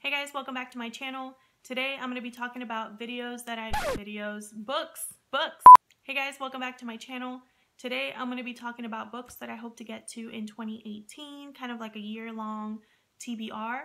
Hey guys, welcome back to my channel. Today I'm going to be talking about books. Hey guys, welcome back to my channel. Today I'm going to be talking about books that I hope to get to in 2018, kind of like a year-long TBR.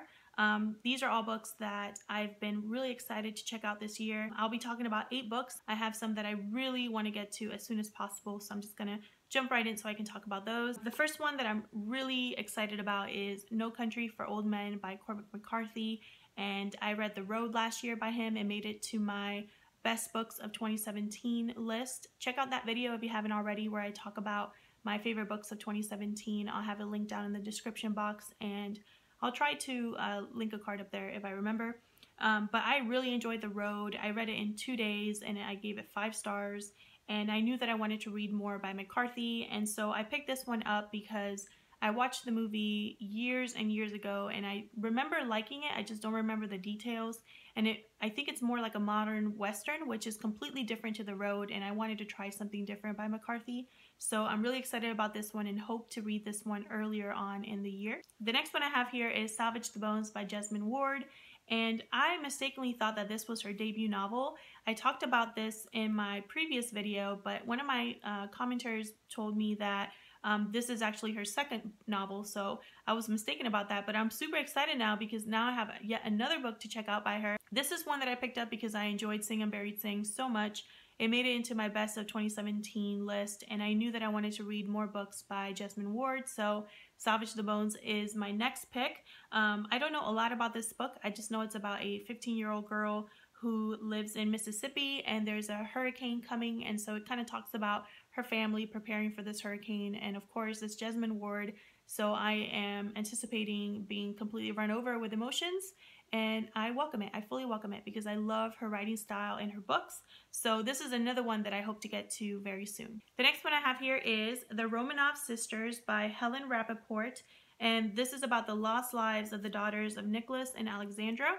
These are all books that I've been really excited to check out this year. I'll be talking about 8 books. I have some that I really want to get to as soon as possible, so I'm just going to jump right in so I can talk about those. The first one that I'm really excited about is No Country for Old Men by Cormac McCarthy, and I read The Road last year by him and made it to my best books of 2017 list. Check out that video if you haven't already, where I talk about my favorite books of 2017. I'll have a link down in the description box, and I'll try to link a card up there if I remember. But I really enjoyed The Road. I read it in 2 days and I gave it 5 stars. And I knew that I wanted to read more by McCarthy, and so I picked this one up because I watched the movie years and years ago and I remember liking it. I just don't remember the details, and I think it's more like a modern Western, which is completely different to The Road, and I wanted to try something different by McCarthy. So I'm really excited about this one and hope to read this one earlier on in the year. The next one I have here is Salvage the Bones by Jesmyn, and I mistakenly thought that this was her debut novel. I talked about this in my previous video, but one of my commenters told me that this is actually her second novel, so I was mistaken about that. But I'm super excited now because now I have yet another book to check out by her. This is one that I picked up because I enjoyed Sing and Buried Sing so much. It made it into my best of 2017 list, and I knew that I wanted to read more books by Jesmyn, so Salvage the Bones is my next pick. I don't know a lot about this book. I just know it's about a 15-year-old girl who lives in Mississippi, and there's a hurricane coming, and so it kind of talks about her family preparing for this hurricane. And of course, it's Jesmyn, so I am anticipating being completely run over with emotions, and I welcome it. I fully welcome it because I love her writing style and her books. So this is another one that I hope to get to very soon. The next one I have here is The Romanov Sisters by Helen Rappaport, and this is about the lost lives of the daughters of Nicholas and Alexandra.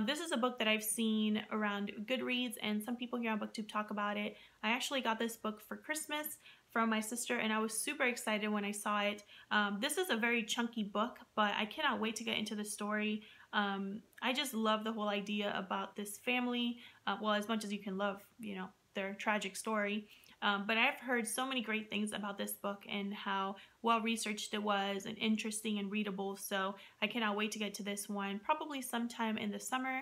This is a book that I've seen around Goodreads, and some people here on BookTube talk about it. I actually got this book for Christmas from my sister, and I was super excited when I saw it. This is a very chunky book, but I cannot wait to get into the story. I just love the whole idea about this family, well, as much as you can love, their tragic story. But I've heard so many great things about this book and how well researched it was and interesting and readable, so I cannot wait to get to this one probably sometime in the summer.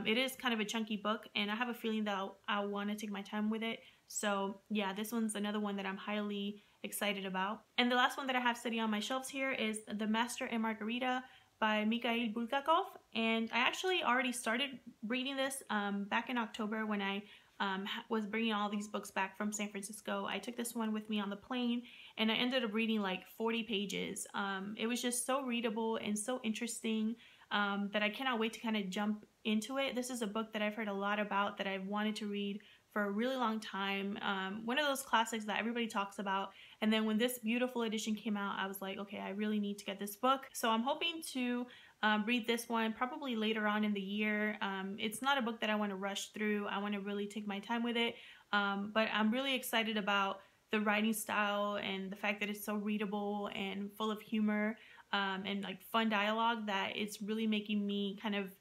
It is kind of a chunky book, and I have a feeling that I'll want to take my time with it. So yeah, this one's another one that I'm highly excited about. And the last one that I have sitting on my shelves here is The Master Margarita by Mikhail Bulgakov, and I actually already started reading this back in October when I was bringing all these books back from San Francisco. I took this one with me on the plane, and I ended up reading like 40 pages. It was just so readable and so interesting that I cannot wait to kind of jump into it. This is a book that I've heard a lot about, that I've wanted to read for a really long time. One of those classics that everybody talks about, and then when this beautiful edition came out, I was like, okay, I really need to get this book. So I'm hoping to read this one probably later on in the year. It's not a book that I want to rush through. I want to really take my time with it, but I'm really excited about the writing style and the fact that it's so readable and full of humor and like fun dialogue, that it's really making me kind of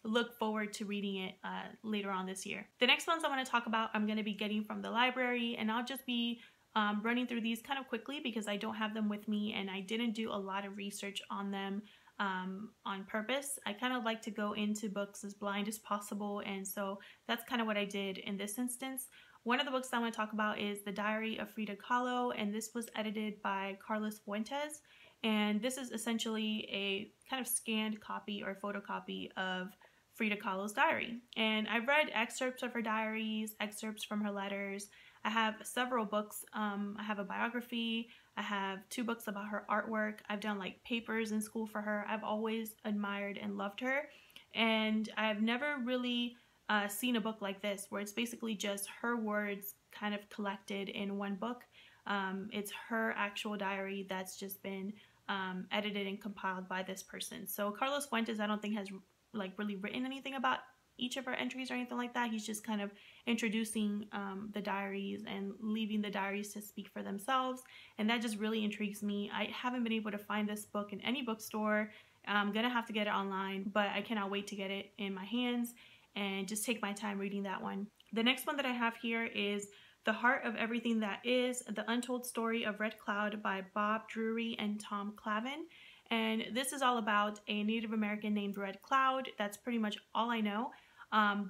look forward to reading it later on this year. The next ones I want to talk about, I'm going to be getting from the library, and I'll just be running through these kind of quickly because I don't have them with me and I didn't do a lot of research on them on purpose. I kind of like to go into books as blind as possible, and so that's kind of what I did in this instance. One of the books I want to talk about is The Diary of Frida, Kahlo, and this was edited by Carlos Fuentes, and this is essentially a kind of scanned copy or photocopy of Frida Kahlo's diary. And I've read excerpts of her diaries, excerpts from her letters. I have several books. I have a biography. I have 2 books about her artwork. I've done like papers in school for her. I've always admired and loved her. And I've never really seen a book like this, where it's basically just her words kind of collected in one book. It's her actual diary that's just been edited and compiled by this person. So Carlos Fuentes, I don't think has like really written anything about each of her entries or anything like that. He's just kind of introducing the diaries and leaving the diaries to speak for themselves, and that just really intrigues me. I haven't been able to find this book in any bookstore. I'm gonna have to get it online, but I cannot wait to get it in my hands and just take my time reading that one. The next one that I have here is The Heart of Everything That Is, The Untold Story of Red Cloud by Bob Drury and Tom Clavin. And this is all about a Native American named Red Cloud. That's pretty much all I know.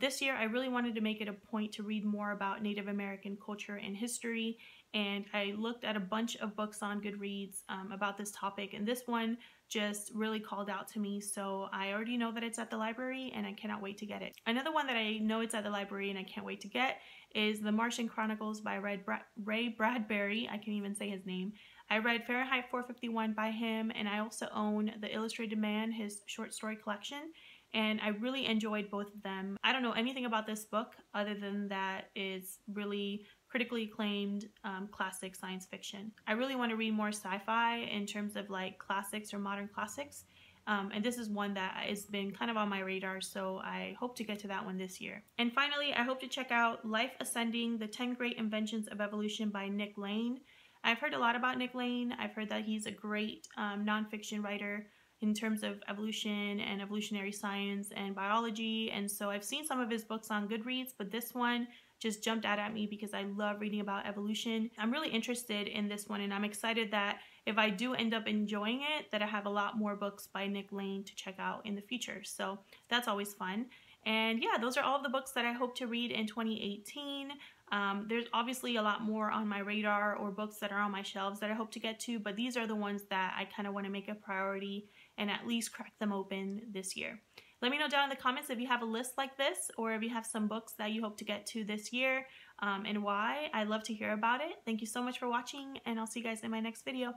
This year, I really wanted to make it a point to read more about Native American culture and history, and I looked at a bunch of books on Goodreads about this topic, and this one just really called out to me, so I already know that it's at the library, and I cannot wait to get it. Another one that I know it's at the library and I can't wait to get is The Martian Chronicles by Ray Bradbury. I can't even say his name. I read Fahrenheit 451 by him, and I also own The Illustrated Man, his short story collection, and I really enjoyed both of them. I don't know anything about this book other than that it's really critically acclaimed classic science fiction. I really want to read more sci-fi in terms of like classics or modern classics, and this is one that has been kind of on my radar, so I hope to get to that one this year. And finally, I hope to check out Life Ascending, The 10 Great Inventions of Evolution by Nick Lane. I've heard a lot about Nick Lane. I've heard that he's a great nonfiction writer in terms of evolution and evolutionary science and biology, and so I've seen some of his books on Goodreads, but this one just jumped out at me because I love reading about evolution. I'm really interested in this one, and I'm excited that if I do end up enjoying it, that I have a lot more books by Nick Lane to check out in the future, so that's always fun. And yeah, those are all of the books that I hope to read in 2018. There's obviously a lot more on my radar or books that are on my shelves that I hope to get to, but these are the ones that I kind of want to make a priority and at least crack them open this year. Let me know down in the comments if you have a list like this or if you have some books that you hope to get to this year and why. I'd love to hear about it. Thank you so much for watching, and I'll see you guys in my next video.